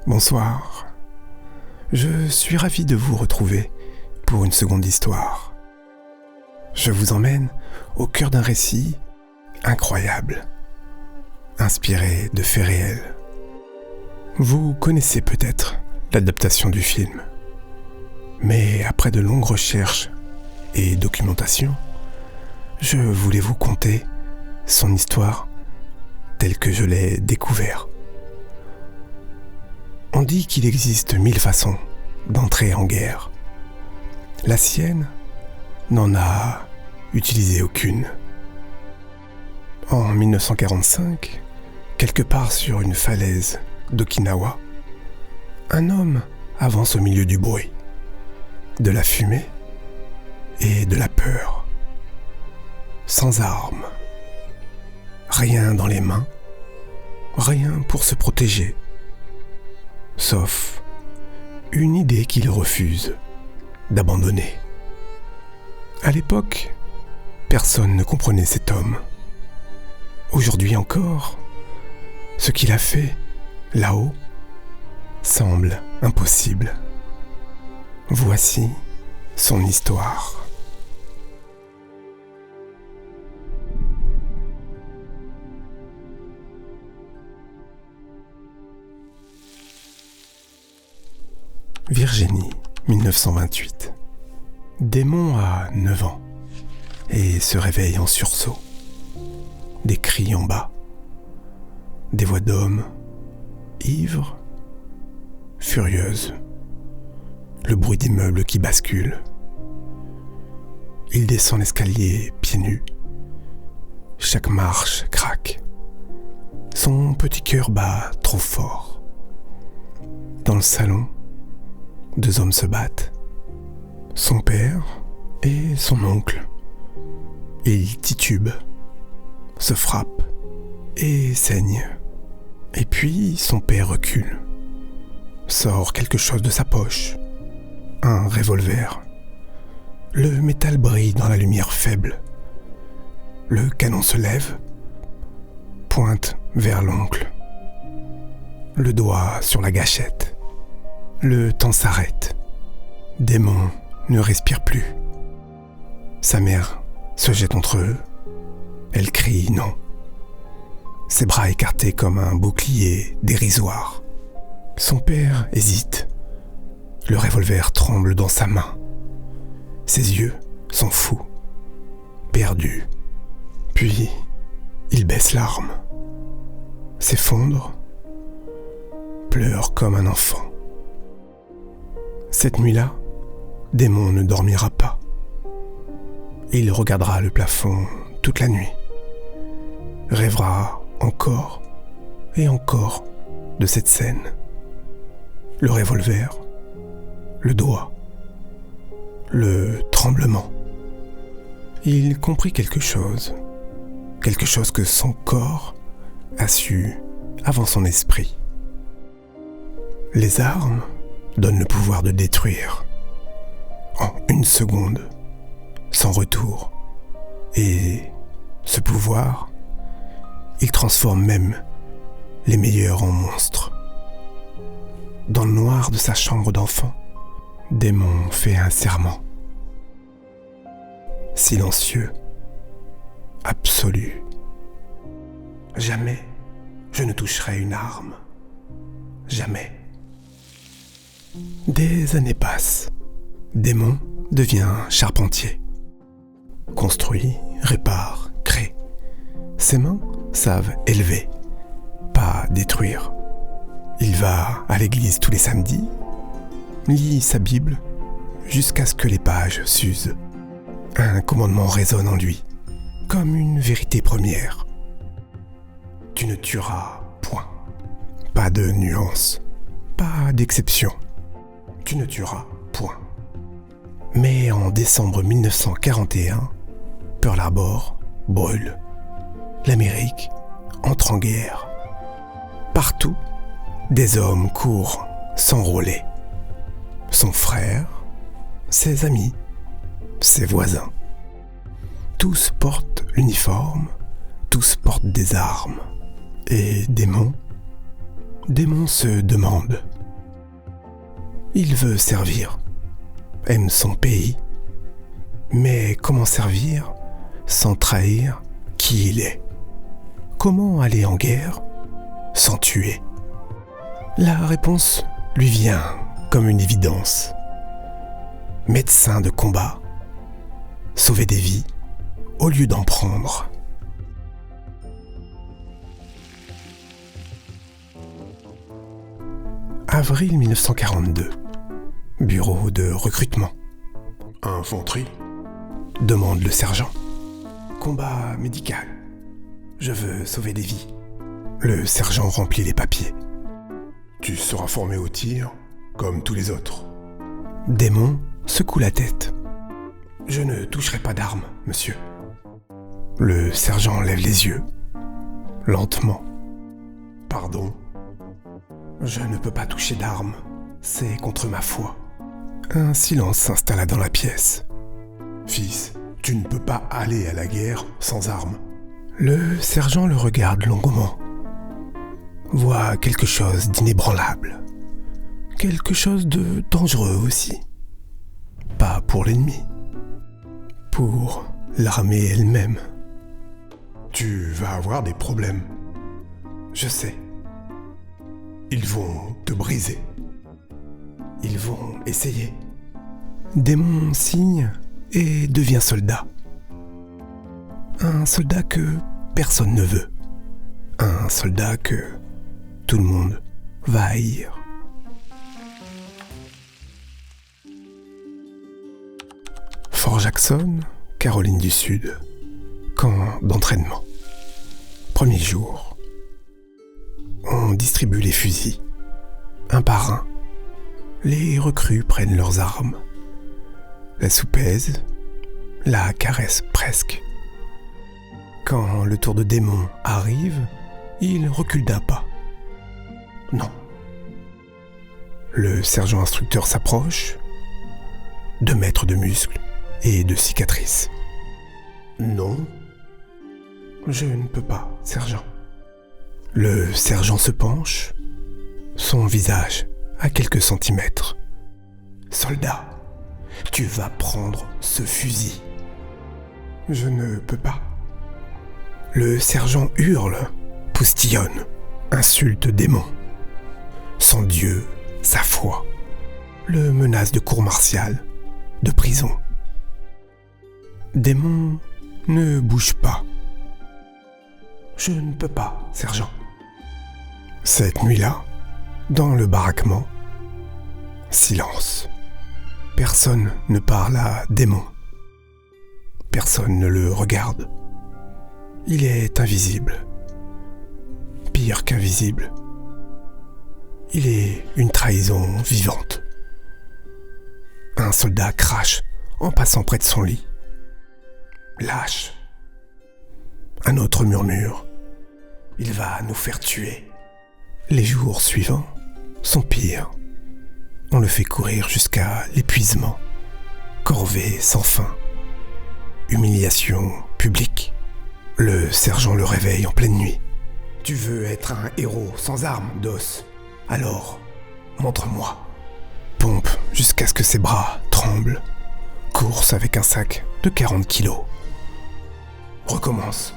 Bonsoir. Je suis ravi de vous retrouver pour une seconde histoire. Je vous emmène au cœur d'un récit incroyable, inspiré de faits réels. Vous connaissez peut-être l'adaptation du film, mais après de longues recherches et documentation, je voulais vous conter son histoire telle que je l'ai découverte. On dit qu'il existe 1000 façons d'entrer en guerre. La sienne n'en a utilisé aucune. En 1945, quelque part sur une falaise d'Okinawa, un homme avance au milieu du bruit, de la fumée et de la peur. Sans armes, rien dans les mains, rien pour se protéger. Sauf une idée qu'il refuse d'abandonner. À l'époque, personne ne comprenait cet homme. Aujourd'hui encore, ce qu'il a fait là-haut semble impossible. Voici son histoire. Virginie, 1928. Démon a 9 ans et se réveille en sursaut. Des cris en bas, des voix d'hommes, ivres, furieuses, le bruit d'immeubles qui basculent. Il descend l'escalier pieds nus. Chaque marche craque. Son petit cœur bat trop fort. Dans le salon, 2 hommes se battent. Son père et son oncle. Ils titubent, se frappent et saignent. Et puis son père recule, sort quelque chose de sa poche. Un revolver. Le métal brille dans la lumière faible. Le canon se lève, pointe vers l'oncle. Le doigt sur la gâchette. Le temps s'arrête. Démon ne respire plus. Sa mère se jette entre eux. Elle crie non. Ses bras écartés comme un bouclier dérisoire. Son père hésite. Le revolver tremble dans sa main. Ses yeux sont fous, perdus. Puis, il baisse l'arme, s'effondre, pleure comme un enfant. Cette nuit-là, Démon ne dormira pas. Il regardera le plafond toute la nuit, rêvera encore et encore de cette scène. Le revolver, le doigt, le tremblement. Il comprit quelque chose que son corps a su avant son esprit. Les armes donnent le pouvoir de détruire en une seconde, sans retour. Et ce pouvoir, il transforme même les meilleurs en monstres. Dans le noir de sa chambre d'enfant, Démon fait un serment. Silencieux, absolu. Jamais je ne toucherai une arme. Jamais. Des années passent. Démon devient charpentier. Construit, répare, crée. Ses mains savent élever, pas détruire. Il va à l'église tous les samedis, lit sa Bible jusqu'à ce que les pages s'usent. Un commandement résonne en lui, comme une vérité première. Tu ne tueras point. Pas de nuance, pas d'exception. Tu ne tueras point. Mais en décembre 1941, Pearl Harbor brûle. L'Amérique entre en guerre. Partout, des hommes courent s'enrôler. Son frère, ses amis, ses voisins. Tous portent l'uniforme, tous portent des armes. Et Démon se demande Il veut servir, aime son pays. Mais comment servir sans trahir qui il est? Comment aller en guerre sans tuer? La réponse lui vient comme une évidence. Médecin de combat, sauver des vies au lieu d'en prendre. Avril 1942. Bureau de recrutement. Infanterie? Demande le sergent. Combat médical. Je veux sauver des vies. Le sergent remplit les papiers. Tu seras formé au tir, comme tous les autres. Démon secoue la tête. Je ne toucherai pas d'armes, monsieur. Le sergent lève les yeux, lentement. Pardon? Je ne peux pas toucher d'armes, c'est contre ma foi. Un silence s'installa dans la pièce. Fils, tu ne peux pas aller à la guerre sans armes. Le sergent le regarde longuement. Voit quelque chose d'inébranlable. Quelque chose de dangereux aussi. Pas pour l'ennemi. Pour l'armée elle-même. Tu vas avoir des problèmes. Je sais. Ils vont te briser. Ils vont essayer. Démon signe et devient soldat. Un soldat que personne ne veut. Un soldat que tout le monde va haïr. Fort Jackson, Caroline du Sud. Camp d'entraînement. Premier jour. On distribue les fusils. Un par un. Les recrues prennent leurs armes. La soupèse, la caresse presque. Quand le tour de démon arrive, il recule d'un pas. Non. Le sergent instructeur s'approche. 2 mètres de muscles et de cicatrices. Non. Je ne peux pas, sergent. Le sergent se penche, son visage à quelques centimètres. Soldat, tu vas prendre ce fusil. Je ne peux pas. Le sergent hurle, poustillonne, insulte démon. Son Dieu, sa foi, le menace de cour martiale, de prison. Démon ne bouge pas. Je ne peux pas, sergent. Cette nuit-là, dans le baraquement, silence. Personne ne parle à Démon. Personne ne le regarde. Il est invisible. Pire qu'invisible. Il est une trahison vivante. Un soldat crache en passant près de son lit. Lâche. Un autre murmure. Il va nous faire tuer. Les jours suivants sont pires. On le fait courir jusqu'à l'épuisement. Corvée sans fin. Humiliation publique. Le sergent le réveille en pleine nuit. Tu veux être un héros sans armes, d'os. Alors, montre-moi. Pompe jusqu'à ce que ses bras tremblent. Course avec un sac de 40 kilos. Recommence.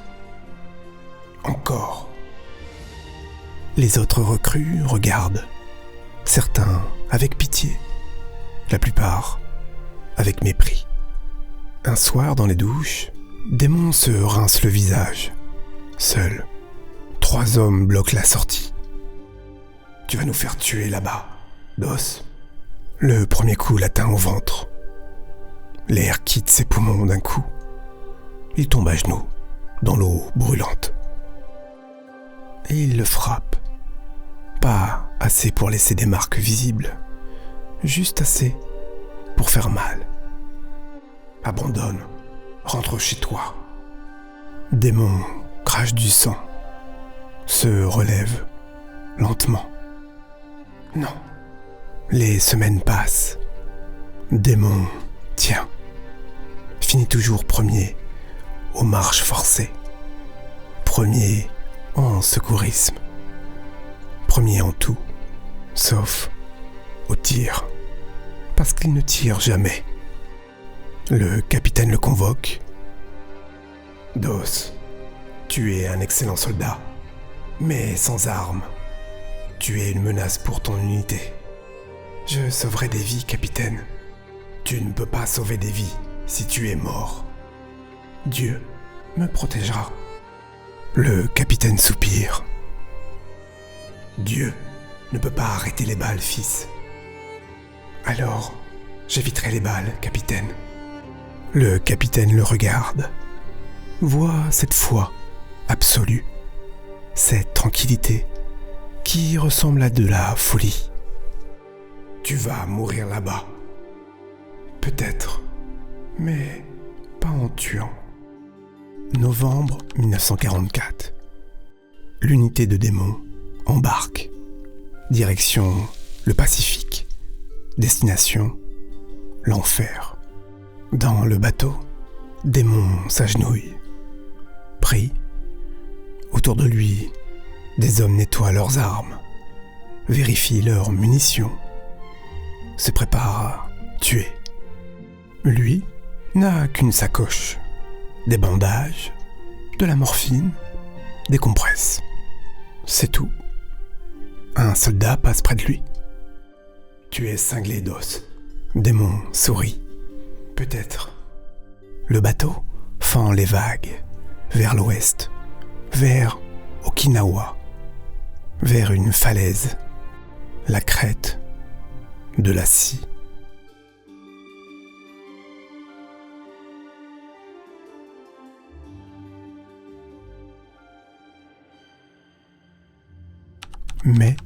Encore. Les autres recrues regardent. Certains avec pitié. La plupart avec mépris. Un soir dans les douches, Démon se rince le visage. Seul, 3 hommes bloquent la sortie. Tu vas nous faire tuer là-bas, d'os. Le premier coup l'atteint au ventre. L'air quitte ses poumons d'un coup. Il tombe à genoux, dans l'eau brûlante. Et il le frappe. Pas assez pour laisser des marques visibles, juste assez pour faire mal. Abandonne, rentre chez toi. Démon crache du sang, se relève lentement. Non, les semaines passent. Démon tient, finit toujours premier aux marches forcées, premier en secourisme, premier en tout, sauf au tir. parce qu'il ne tire jamais. Le capitaine le convoque. Dos, tu es un excellent soldat, mais sans armes. Tu es une menace pour ton unité. Je sauverai des vies, capitaine. Tu ne peux pas sauver des vies si tu es mort. Dieu me protégera. Le capitaine soupire. Dieu ne peut pas arrêter les balles, fils. Alors, j'éviterai les balles, capitaine. Le capitaine le regarde. Voit cette foi absolue, cette tranquillité qui ressemble à de la folie. Tu vas mourir là-bas. Peut-être, mais pas en tuant. Novembre 1944. L'unité de démons embarque. Direction le Pacifique. Destination l'enfer. Dans le bateau, Démon s'agenouille. Prie. Autour de lui, des hommes nettoient leurs armes, vérifient leurs munitions, se préparent à tuer. Lui n'a qu'une sacoche, des bandages, de la morphine, des compresses. C'est tout. Un soldat passe près de lui. Tu es cinglé d'os. Démon sourit. Peut-être. Le bateau fend les vagues vers l'ouest, vers Okinawa, vers une falaise, la crête de la scie. Mai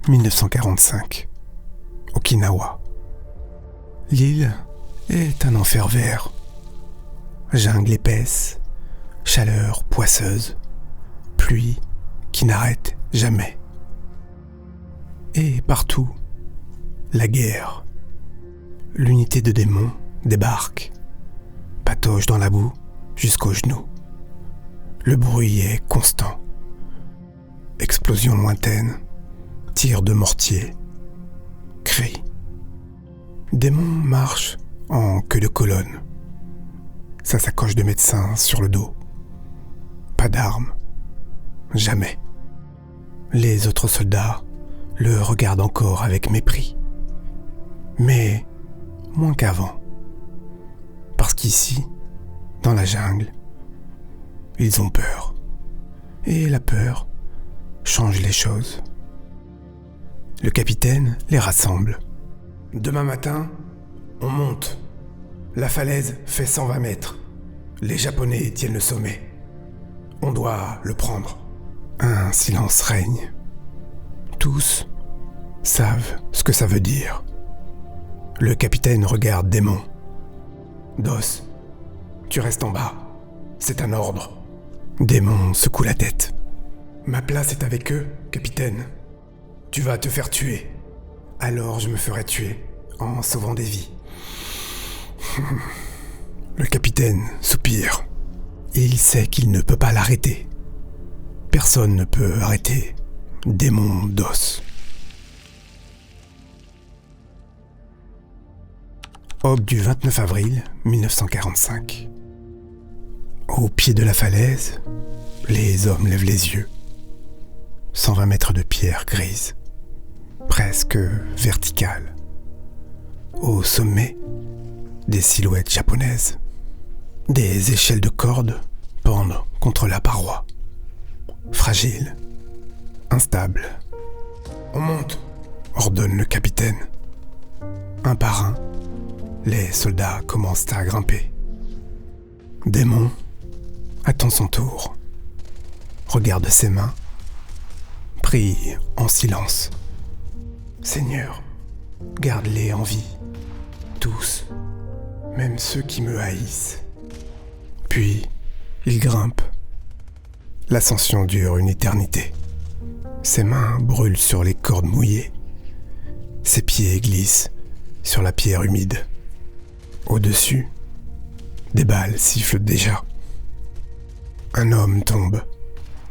1945. Okinawa. L'île est un enfer vert. Jungle épaisse, chaleur poisseuse, pluie qui n'arrête jamais. Et partout, la guerre. L'unité de démons débarque, patauge dans la boue jusqu'aux genoux. Le bruit est constant. Explosions lointaines, tirs de mortier, cris. Démon marche en queue de colonne. Sa sacoche de médecin sur le dos. Pas d'armes. Jamais. Les autres soldats le regardent encore avec mépris. Mais moins qu'avant. Parce qu'ici, dans la jungle, ils ont peur. Et la peur change les choses. Le capitaine les rassemble. Demain matin, on monte. La falaise fait 120 mètres. Les Japonais tiennent le sommet. On doit le prendre. Un silence règne. Tous savent ce que ça veut dire. Le capitaine regarde Démon. Dos, tu restes en bas. C'est un ordre. Démon secoue la tête. Ma place est avec eux, capitaine. Tu vas te faire tuer. Alors je me ferai tuer en sauvant des vies. Le capitaine soupire. Il sait qu'il ne peut pas l'arrêter. Personne ne peut arrêter Démon Dos. Aube du 29 avril 1945. Au pied de la falaise, les hommes lèvent les yeux. 120 mètres de pierre grise, presque verticale. Au sommet, des silhouettes japonaises. Des échelles de corde pendent contre la paroi. Fragiles, instables. On monte, ordonne le capitaine. Un par un, les soldats commencent à grimper. Démon attend son tour. Regarde ses mains. Prie en silence. Seigneur, garde-les en vie. Tous, même ceux qui me haïssent. Puis, il grimpe. L'ascension dure une éternité. Ses mains brûlent sur les cordes mouillées. Ses pieds glissent sur la pierre humide. Au-dessus, des balles sifflent déjà. Un homme tombe,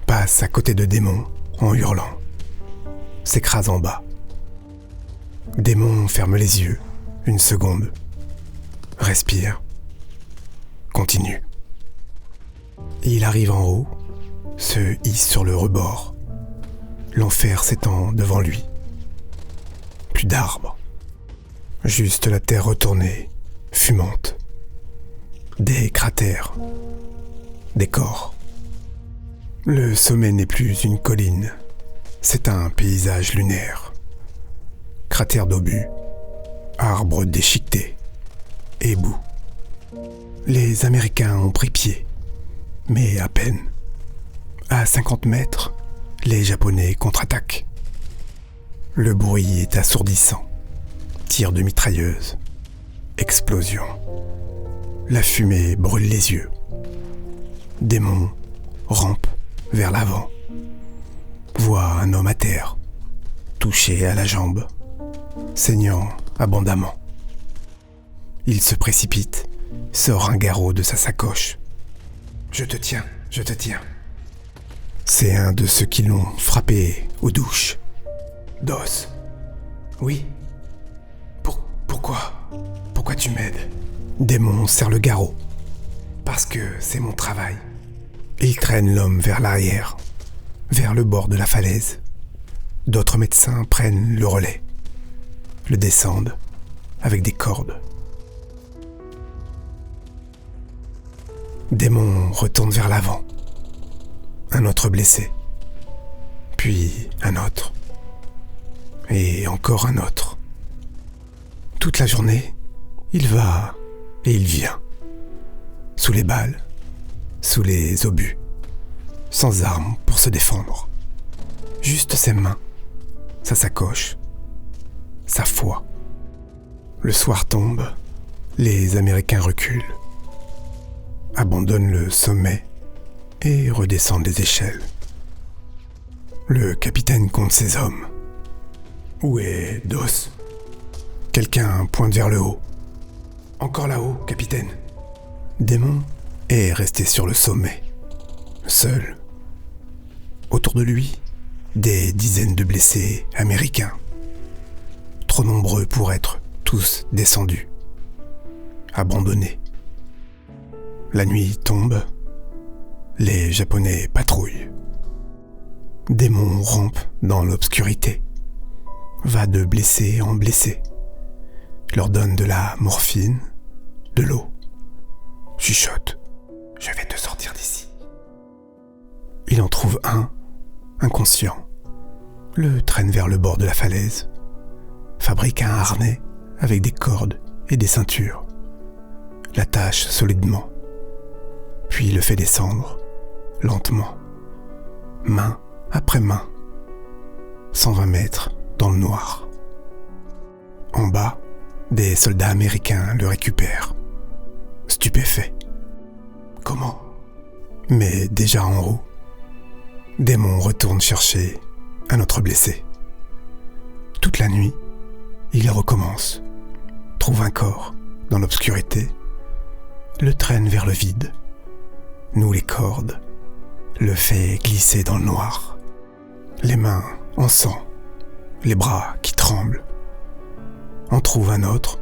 passe à côté de Démon en hurlant, s'écrase en bas. Démon ferme les yeux, une seconde. Respire. Continue. Il arrive en haut, se hisse sur le rebord. L'enfer s'étend devant lui. Plus d'arbres. Juste la terre retournée, fumante. Des cratères. Des corps. Le sommet n'est plus une colline. C'est un paysage lunaire. Cratères d'obus. Arbres déchiquetés. Éboues. Les Américains ont pris pied. Mais à peine. À 50 mètres, les Japonais contre-attaquent. Le bruit est assourdissant. Tirs de mitrailleuse. Explosion. La fumée brûle les yeux. Démon rampe vers l'avant. Voit un homme à terre, touché à la jambe, saignant abondamment. Il se précipite, sort un garrot de sa sacoche. « Je te tiens, je te tiens. » C'est un de ceux qui l'ont frappé aux douches. « Dos. Oui. Pourquoi tu m'aides ?» Démon serre le garrot. « Parce que c'est mon travail. » Il traîne l'homme vers l'arrière, vers le bord de la falaise. D'autres médecins prennent le relais, le descendent avec des cordes. Démon retourne vers l'avant. Un autre blessé, puis un autre, et encore un autre. Toute la journée, il va et il vient, sous les balles, sous les obus, sans armes pour se défendre. Juste ses mains, sa sacoche, sa foi. Le soir tombe, les Américains reculent, abandonnent le sommet et redescendent les échelles. Le capitaine compte ses hommes. Où est Dos ? Quelqu'un pointe vers le haut. Encore là-haut, capitaine. Démon est resté sur le sommet, seul. Autour de lui, des dizaines de blessés américains, trop nombreux pour être tous descendus, abandonnés. La nuit tombe, les Japonais patrouillent. Démon rampe dans l'obscurité, va de blessé en blessé, leur donne de la morphine, de l'eau, chuchote. Je vais te sortir d'ici. Il en trouve un, inconscient, le traîne vers le bord de la falaise, fabrique un harnais avec des cordes et des ceintures, l'attache solidement, puis le fait descendre, lentement, main après main, 120 mètres dans le noir. En bas, des soldats américains le récupèrent, stupéfaits. Comment ? Mais déjà en haut, Démon retourne chercher un autre blessé. Toute la nuit, il recommence, trouve un corps dans l'obscurité, le traîne vers le vide, noue les cordes, le fait glisser dans le noir. Les mains en sang, les bras qui tremblent. En trouve un autre,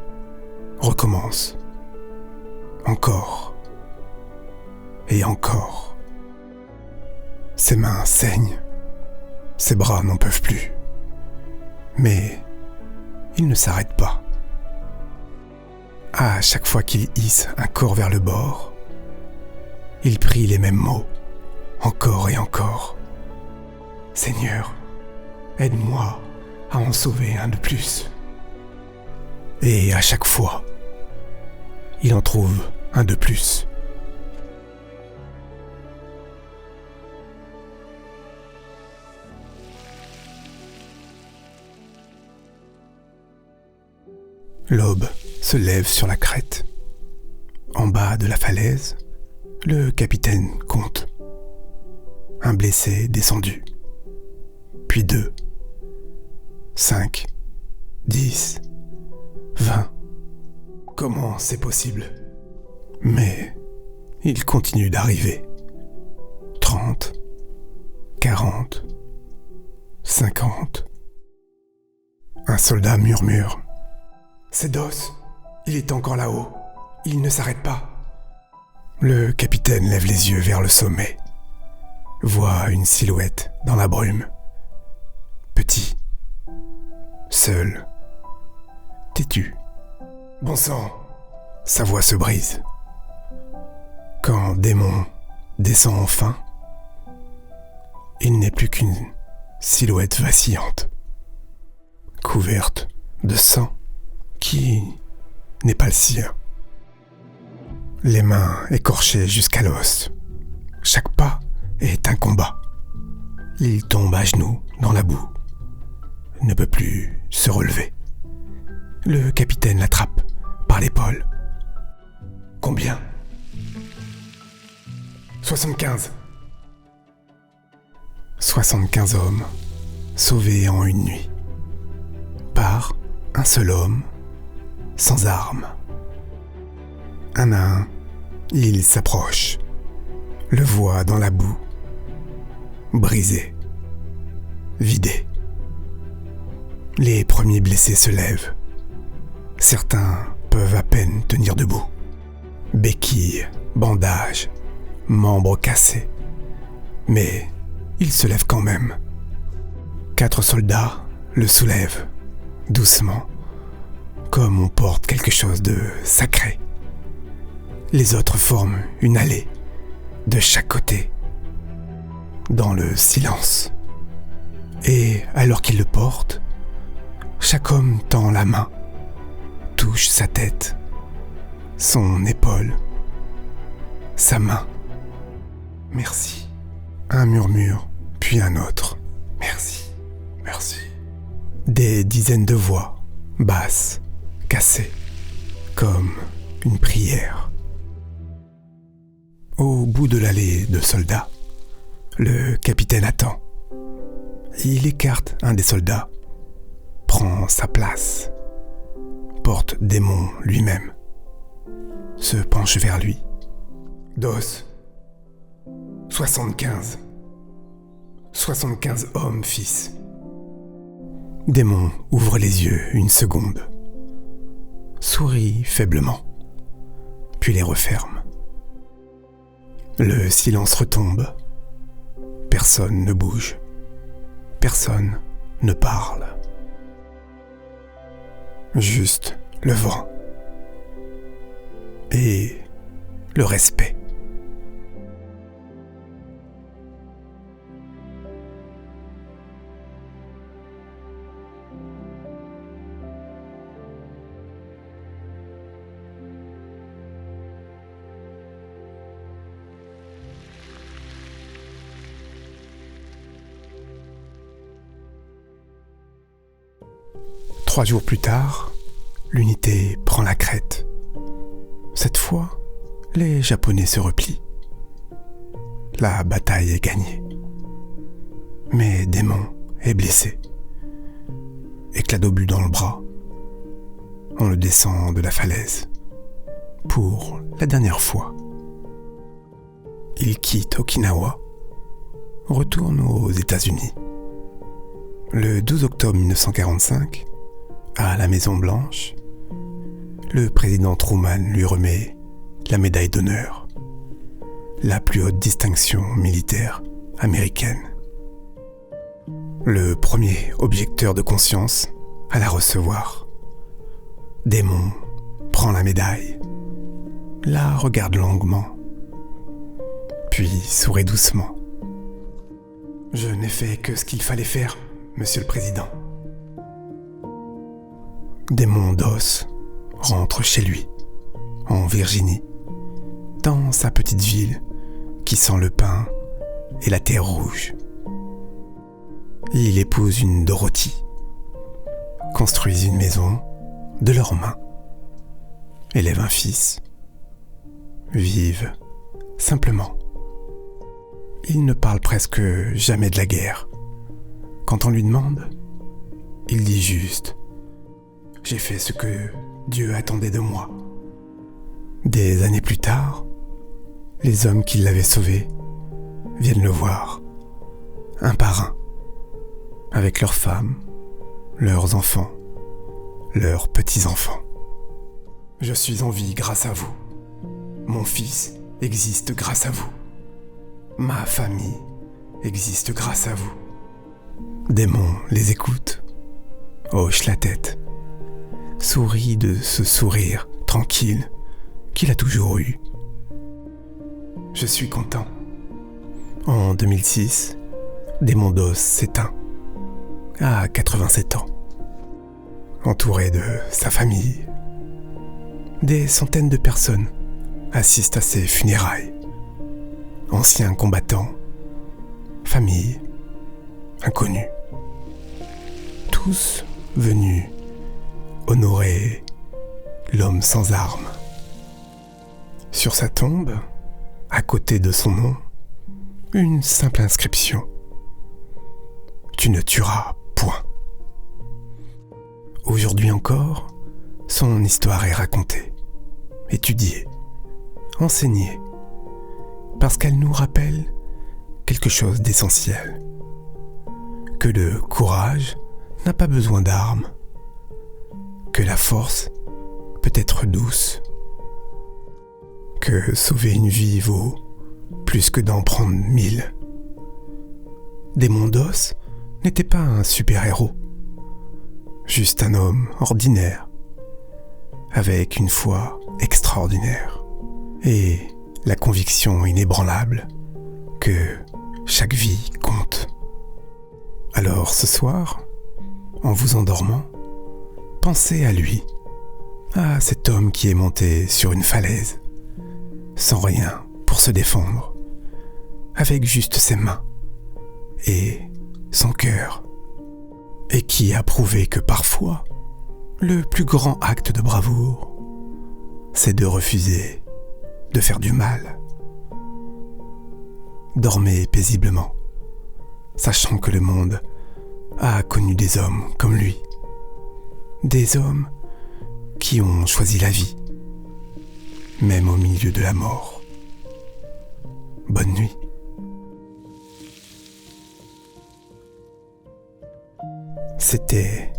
recommence. Encore. Et encore. Ses mains saignent, ses bras n'en peuvent plus. Mais il ne s'arrête pas. À chaque fois qu'il hisse un corps vers le bord, il prie les mêmes mots, encore et encore. Seigneur, aide-moi à en sauver un de plus. Et à chaque fois, il en trouve un de plus. L'aube se lève sur la crête. En bas de la falaise, le capitaine compte. Un blessé descendu. Puis 2, 5, 10, 20. Comment c'est possible ? Mais il continue d'arriver. 30, 40, 50. Un soldat murmure. C'est Dos. Il est encore là-haut. Il ne s'arrête pas. Le capitaine lève les yeux vers le sommet. Voit une silhouette dans la brume. Petit. Seul. Têtu. Bon sang. Sa voix se brise. Quand Démon descend enfin, il n'est plus qu'une silhouette vacillante, couverte de sang qui n'est pas le sien. Les mains écorchées jusqu'à l'os. Chaque pas est un combat. Il tombe à genoux dans la boue. Ne peut plus se relever. Le capitaine l'attrape par l'épaule. Combien ? 75. 75 hommes sauvés en une nuit. Par un seul homme, sans armes. Un à un, il s'approche, le voit dans la boue, brisé, vidé. Les premiers blessés se lèvent. Certains peuvent à peine tenir debout. Béquilles, bandages, membres cassés. Mais il se lève quand même. 4 soldats le soulèvent, doucement, comme on porte quelque chose de sacré. Les autres forment une allée, de chaque côté, dans le silence. Et alors qu'ils le portent, chaque homme tend la main, touche sa tête, son épaule, sa main. Merci. Un murmure, puis un autre. Merci, merci. Des dizaines de voix, basses, cassées, comme une prière. Au bout de l'allée de soldats, le capitaine attend. Il écarte un des soldats, prend sa place, porte Démon lui-même, se penche vers lui. Dos, 75. 75 hommes, fils. Démon ouvre les yeux une seconde, sourit faiblement, puis les referme. Le silence retombe. Personne ne bouge. Personne ne parle. Juste le vent. Et le respect. Trois jours plus tard, l'unité prend la crête. Cette fois, les Japonais se replient. La bataille est gagnée. Mais Démon est blessé. Éclat d'obus dans le bras. On le descend de la falaise. Pour la dernière fois. Il quitte Okinawa. Retourne aux États-Unis. Le 12 octobre 1945, à la Maison-Blanche, le président Truman lui remet la médaille d'honneur, la plus haute distinction militaire américaine. Le premier objecteur de conscience à la recevoir. Démon prend la médaille, la regarde longuement, puis sourit doucement. « Je n'ai fait que ce qu'il fallait faire, Monsieur le Président. » Démon Dos rentre chez lui, en Virginie, dans sa petite ville qui sent le pain et la terre rouge. Il épouse une Dorothy, construisent une maison de leurs mains, élèvent un fils, vivent simplement. Il ne parle presque jamais de la guerre. Quand on lui demande, il dit juste « J'ai fait ce que Dieu attendait de moi ». Des années plus tard, les hommes qui l'avaient sauvé viennent le voir, un par un, avec leurs femmes, leurs enfants, leurs petits-enfants. Je suis en vie grâce à vous. Mon fils existe grâce à vous. Ma famille existe grâce à vous. Démon les écoute, hoche la tête, sourit de ce sourire tranquille qu'il a toujours eu. Je suis content. En 2006, Démondos s'éteint, à 87 ans, entouré de sa famille. Des centaines de personnes assistent à ses funérailles. Anciens combattants, famille, inconnus. Tous venus honorer l'homme sans armes. Sur sa tombe, à côté de son nom, une simple inscription. Tu ne tueras point. Aujourd'hui encore, son histoire est racontée, étudiée, enseignée, parce qu'elle nous rappelle quelque chose d'essentiel. Que le courage n'a pas besoin d'armes, que la force peut être douce, que sauver une vie vaut plus que d'en prendre 1000. Démondos n'était pas un super-héros, juste un homme ordinaire, avec une foi extraordinaire et la conviction inébranlable que chaque vie compte. Alors ce soir, en vous endormant, pensez à lui, à cet homme qui est monté sur une falaise, sans rien pour se défendre, avec juste ses mains et son cœur, et qui a prouvé que parfois, le plus grand acte de bravoure, c'est de refuser de faire du mal. Dormez paisiblement, sachant que le monde a connu des hommes comme lui, des hommes qui ont choisi la vie, même au milieu de la mort. Bonne nuit. C'était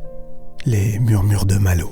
les murmures de Malo.